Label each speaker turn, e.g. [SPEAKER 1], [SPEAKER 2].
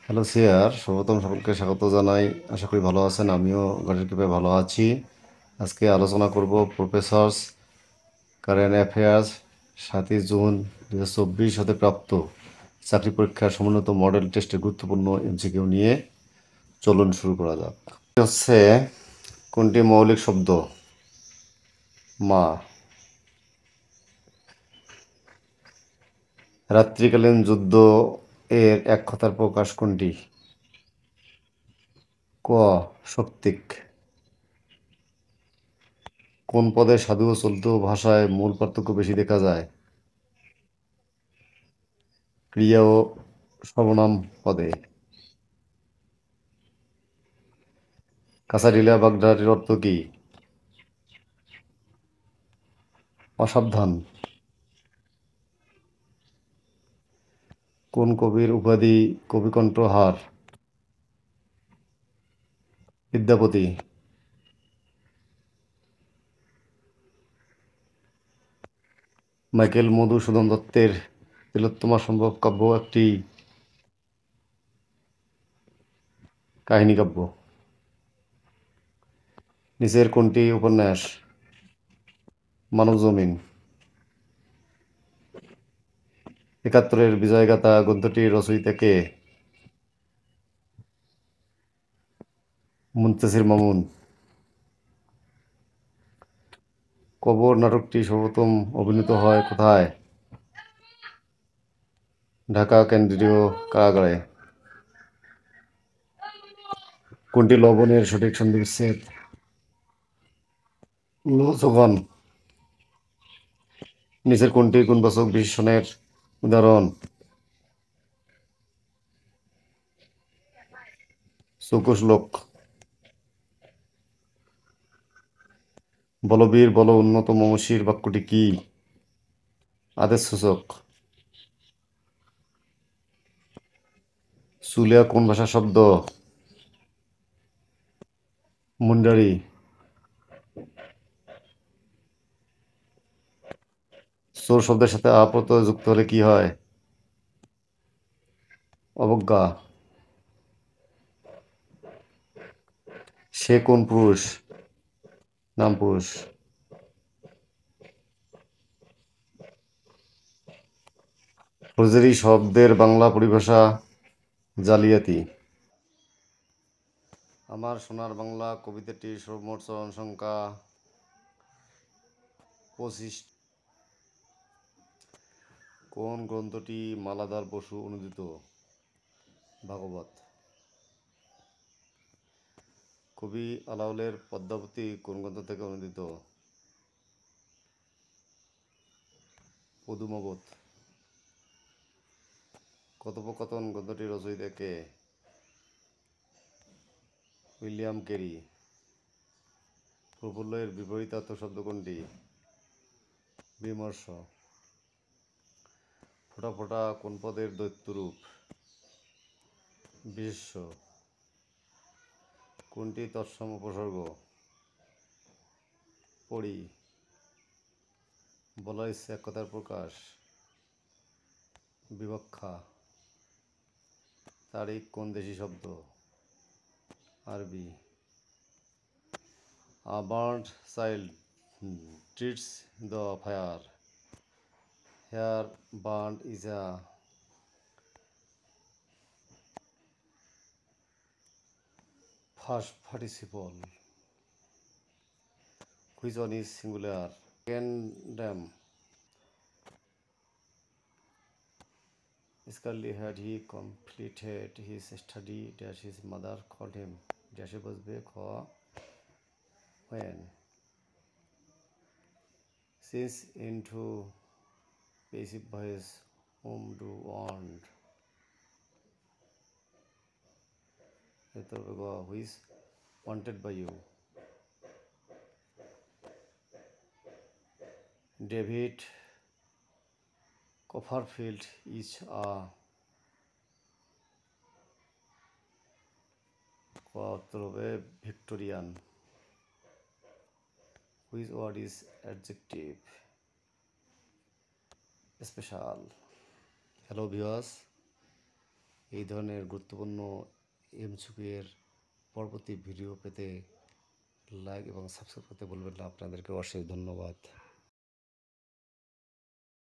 [SPEAKER 1] Hello সিয়ার, সর্বপ্রথম সকলকে স্বাগত জানাই। আশা করি ভালো আছেন। আমিও গণের কৃপায় ভালো আছি। আজকে আলোচনা করব প্রফেসরস কারেন্ট অ্যাফেয়ার্স 7ই জুন 2024 হতে প্রাপ্ত চাকরি পরীক্ষার সমন্বিত মডেল টেস্টের গুরুত্বপূর্ণ এমসিকিউ নিয়ে। চলুন শুরু করা যাক। হচ্ছে কোনটি মৌলিক শব্দ? মা। রাত্রিকালীন যুদ্ধ এর এক কথার প্রকাশ কোনটি? ক শক্তিক। কোন পদে সাধু ও চলিত ভাষায় মূল পার্থক্য বেশি দেখা যায়? ক্রিয়া ও সর্বনাম পদে। কাছারিলা বাগধারাটির অর্থ কি? অসাবধান। কোন কবির উপাধি কবিকণ্ঠহার? বিদ্যাপতি। মাইকেল মধুসূদন দত্তের তিলোত্তমা সম্ভব কাব্য একটি কাহিনী কাব্য। নিচের কোনটি উপন্যাস? মানবজমিন। ৭১-এর বিজয়গাথা গ্রন্থটির রচয়িতা কে? মুনতাসির মামুন। কবর নাটকটি সর্বপ্রথম অভিনীত হয় কোথায়? ঢাকা কেন্দ্রীয় কারাগারে। কোনটি লবণের সঠিক সন্ধিবিচ্ছেদ? লোচগন। নিচের কোনটি গুণবাচক বিশেষণের উদাহরণ? চৌকস লোক। বলবীর বল উন্নত মমসির বাক্যটি কি? আদেশসূচক। চুলিয়া কোন ভাষার শব্দ? মুন্ডারি। চোর শব্দের সাথে আ প্রত্যয় যুক্ত হলে কি হয়? অবজ্ঞা। সে কোন পুরুষ? নাম পুরুষ। ফৌজদারি শব্দের বাংলা পরিভাষা জালিয়াতি। আমার সোনার বাংলা কবিতাটির সর্বমোট চরণ সংখ্যা 25। কোন গ্রন্থটি মালাধার বসু অনুদিত? ভাগবত। কবি আলাওলের পদ্মাবতী কোন গ্রন্থ থেকে অনুদিত? পদুমবোধ। কথোপকথন গ্রন্থটির রচয়িতা কে? William carry. প্রফুল্ল এর বিপরীতার্থক শব্দ কোনটি? বিমর্ষ। ফোঁটা ফোঁটা কোন পদের দ্বৈতরূপ? বিশেষ্য। কোনটি তৎসম উপসর্গ? পড়ি। বলা ইচ্ছে এক কথার প্রকাশ? বিবক্ষা। তারিখ কোন দেশি শব্দ? আরবি। A burnt child treats the fire. Here burnt is a past participle. Which one is singular? Condemn. Scarcely had he completed his study dash his mother called him dash was back when since into passive voice whom do want which wanted by you. David Copperfield is a Victorian. Which word is adjective? Special. Hello viewers, এই ধরনের গুরুত্বপূর্ণ MCQ এর পরবর্তী video পেতে like এবং subscribe করতে ভুলবেন না। আপনাদেরকে অশেষ ধন্যবাদ।